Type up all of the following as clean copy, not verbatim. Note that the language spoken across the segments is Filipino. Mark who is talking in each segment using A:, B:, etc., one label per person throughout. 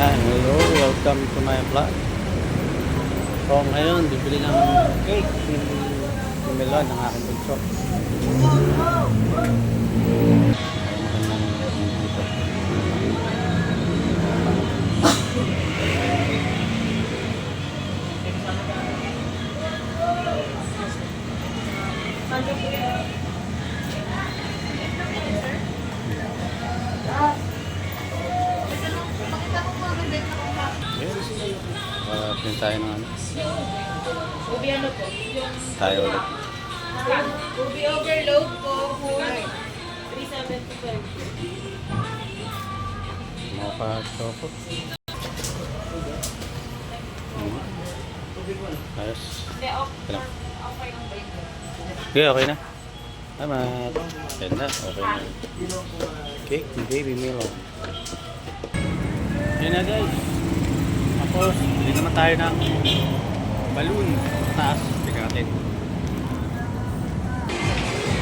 A: Hello, welcome to my vlog. So ngayon, bibili ng cake si Melon, ng aking bunso. Pinta tayo ng ano.
B: Ubi ano po?
A: Tayo ulit.
B: Ubi overload po for 375.
A: Mocha chocolate. Ayos.
B: Hindi,
A: Okay lang.
B: okay lang ba ito?
A: Okay, okay na. Salamat. Okay na, okay na. Cake ni Baby Melon. Yan na guys. Tapos, bili naman tayo ng balloon sa taas. Tignan natin.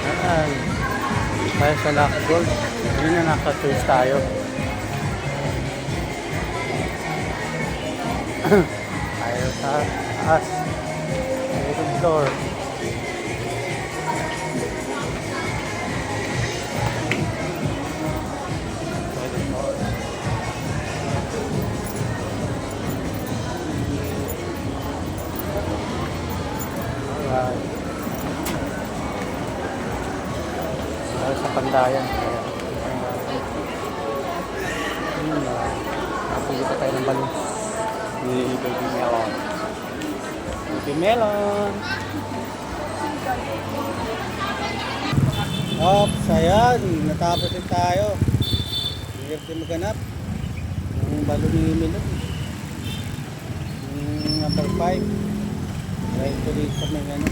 A: Ayan. Tayo sa Lock Gold. Yun na nasa choice tayo. Tayo sa taas. Second floor. Sa Pandayan. Napili pa tayo ng balon. Ni Baby Melon. Baby Melon! Ops, ayan. Natapos din tayo. Hirap din maghanap. Ang balon ni Melon. Number 5. Right to dito kami ano.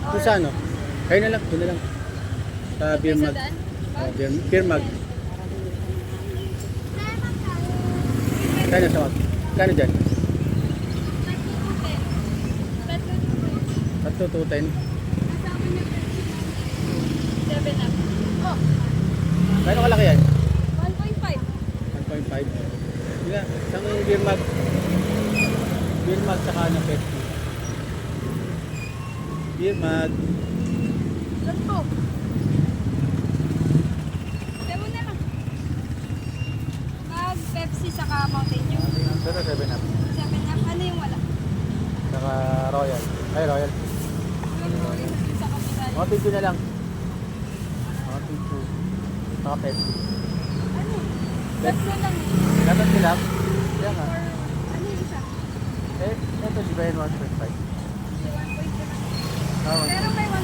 A: Ito sa ano? Kayo na lang, doon na lang. Sa beer mug. Beer mug. Kano sa mug? Kano dyan? Tatlo 210.
B: 7 up. Oh,
A: Kano kalaki yan?
B: 1.5.
A: 1.5. Sige, isang beer mug. Beer mug saka ano, Pepsi. Beer mug.
B: Saan po? Demo na lang. Mag Pepsi saka Mountain Dew.
A: Ito na 7 up.
B: 7 up. Ano yung wala?
A: Saka Royal. Ay, Royal.
B: Sa kapila.
A: Mountain Dew na lang. Mountain Dew. Saka Pepsi.
B: Ano? Tatlo lang.
A: Dapat sila. Kaya nga.
B: Ano yung isa?
A: Eh, ito si Brian 1.5.
B: 1.5.
A: Ah,
B: Pero may 1.5.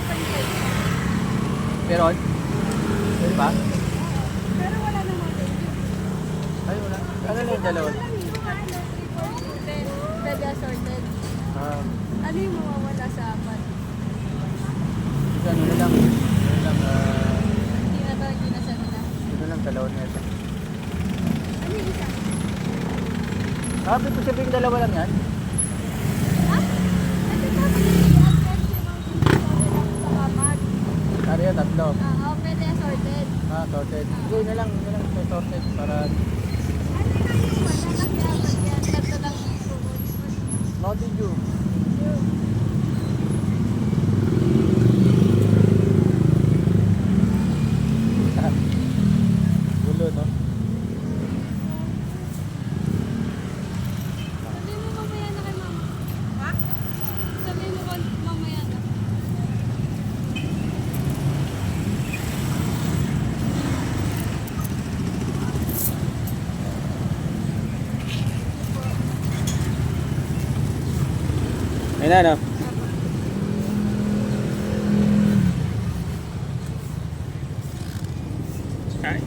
A: Meron? Pwede ba?
B: Pero wala na Mountain Dew.
A: Ay, wala. Ano na yung dalawa?
B: Pwede assorted.
A: Ah,
B: Ano yung mawawala sa apat?
A: ano na lang. Ano lang,
B: Hindi na to, hindi na sabi na.
A: ito lang, dalawa na ito.
B: Ano yung isa?
A: Sabi ko sabihin dalawa lang yan.
B: Ha? Ano sabi niya? Sa kamag.
A: Ano yan, tatlo.
B: Oo, pwede assorted.
A: Ah, sorted. Sige, na lang, may sorted para...
B: Ano na yung wala?
A: Ayun na, no? Ay.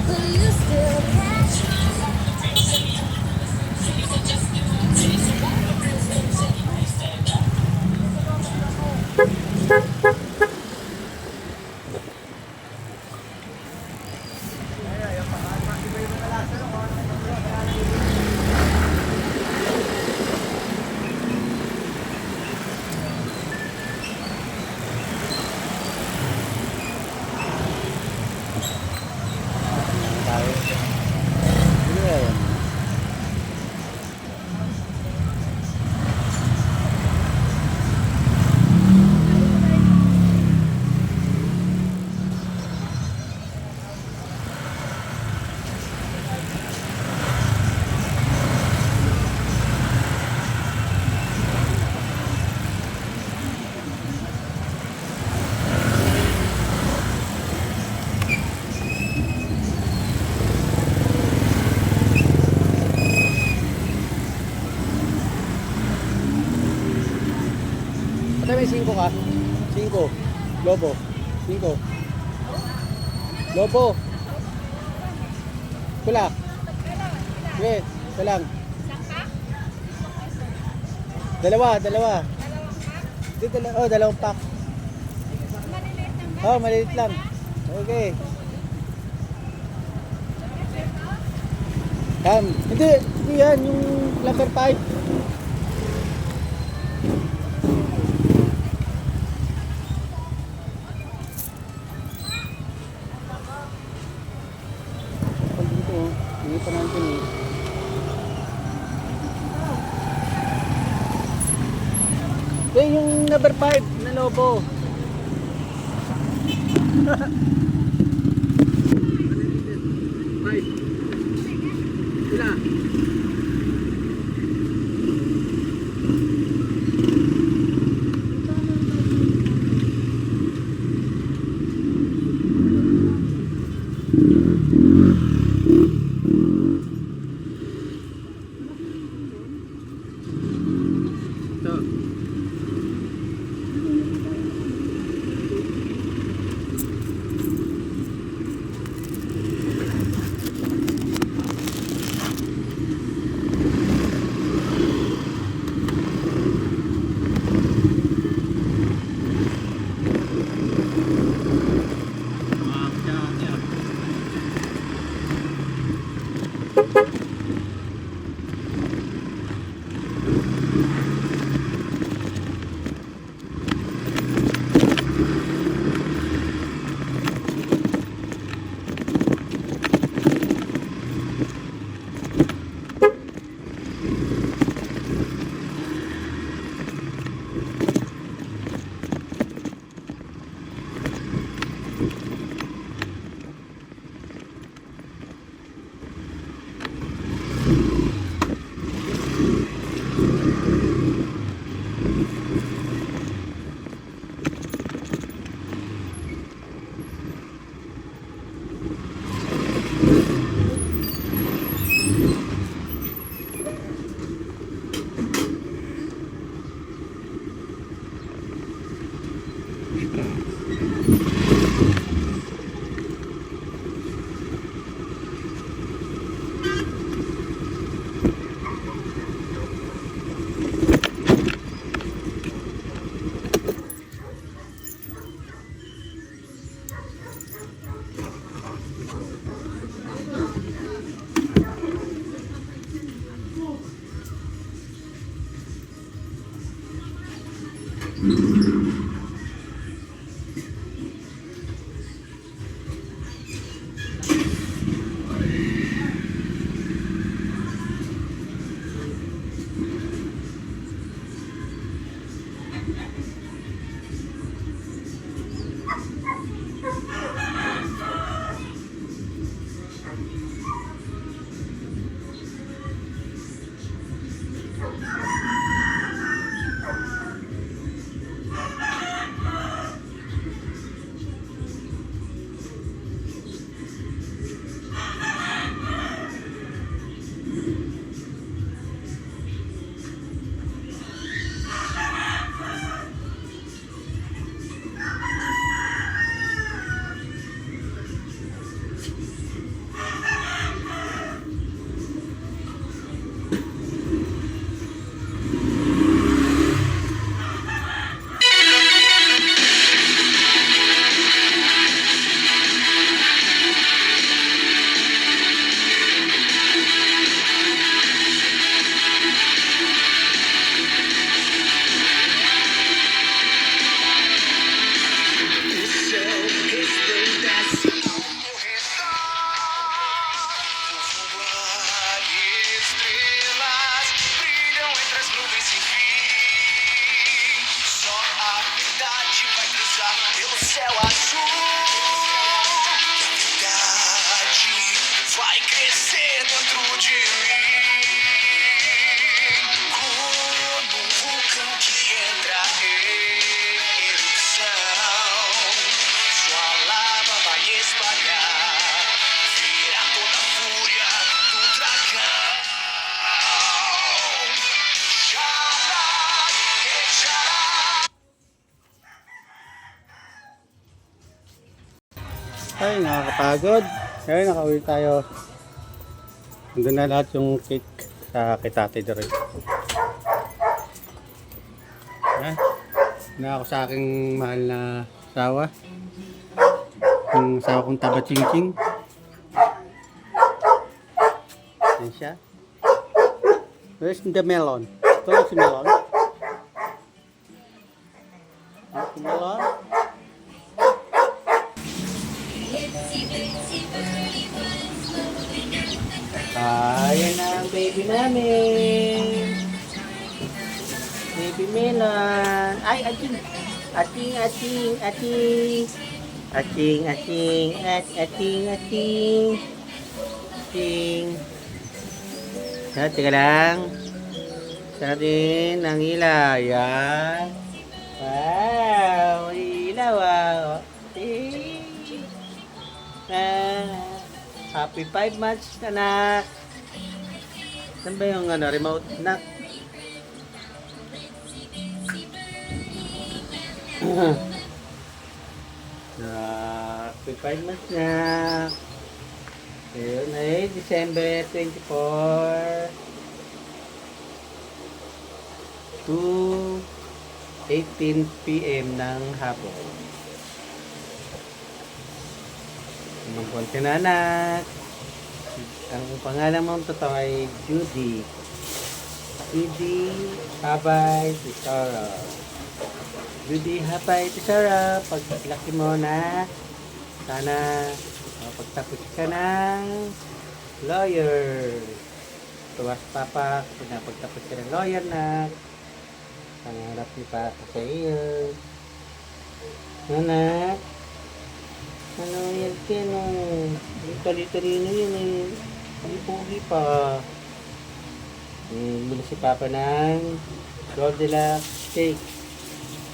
B: Will you still catch
A: Tayo. Ano ba yan? Patay may 5 ka? 5. Lobo. 5. Lobo. Pula. Sige, isa lang. Dalawa. Di, dalawang pack. Oh, maliit lang. Okay. Hindi yan, yung lumber pipe. Pag dito, hindi pa natin eh. Yung number 5 na lobo. Pula. Ito. Ay, nakakapagod. Ngayon, nakauwi tayo. Nandun na lahat yung cake sa kitate dere. Ha? Na ako sa aking mahal na asawa. Yung asawa kong taba ching-ching. Yan siya. Where's the melon? Ito lang si melon. Where's the melon? Ayan na ang baby namin. Baby melon. Ay, ating. Ating. Ating. Teka lang. Sana din ang ilaw. Yan. Wow. Ilaw. Wow. Happy 5 months, anak. Saan ba yung remote, anak? Happy 5 months na. Ayun ay December 24 to 18 PM ng hapon. Mangkon ka na, anak. Ang pangalan mong totoo ay Judy. Judy Habay Tesoro. Judy Habay Tesoro. Paglaki mo na, sana pagtapos ka ng lawyer. Tuwas papa kung pagtapos ka ng lawyer na. Pangarap ni papa sa iyo. Anak. Ano yan kino? Yung tali-talino yun eh. Hindi pogi pa. Bili si Papa ng Goldilocks cake.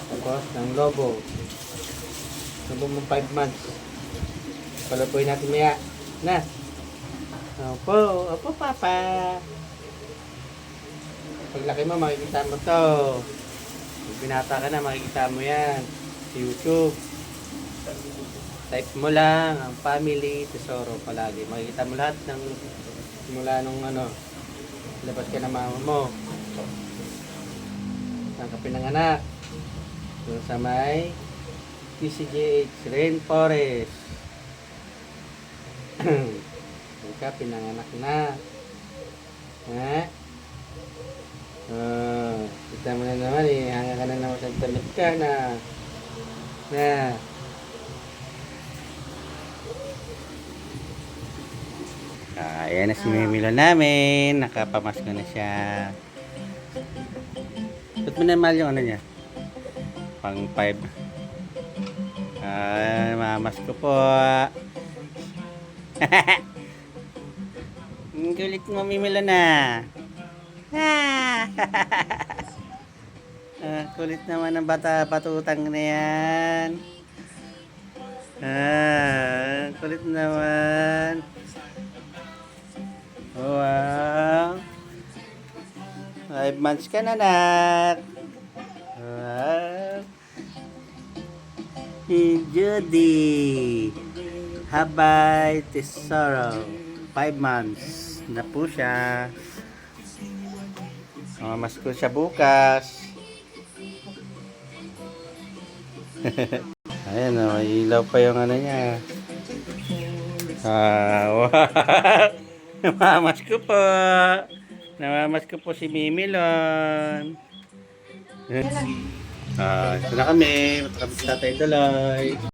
A: Tapos ng lobo. Lobo mo 5 months. Palupuin natin maya. Na. Opo. Opo, Papa. Paglaki mo, makikita mo to. Pag binata ka na, makikita mo yan. Sa YouTube. Type mo lang ang Family Tesoro palagi. Makikita mo lahat ng simula nung labas ka na mama mo. Saan ka pinanganak? Doon sa may PCGH Rainforest. Doon ka pinanganak na. Ha? Kita mo na naman eh. Hanga ka na naman sa damit ka na. Na. Ayan na si Mimilo namin. Nakapamasko na siya. Ba't mo na mahal yung niya? Pang 5. Mamasko po. Ang gulit mo, Mimilo na. Kulit naman ng bata patutang na yan. Kulit naman. Wow. 5 months ka na, anak. Wow. Judy Habay Tesoro. 5 months na po siya. Mamasko siya bukas. Ayan o, ilaw pa yung niya. Wow. Namamasko po. Namamasko po si Mimilon. Ito na kami. Matapos Tatay Daloy.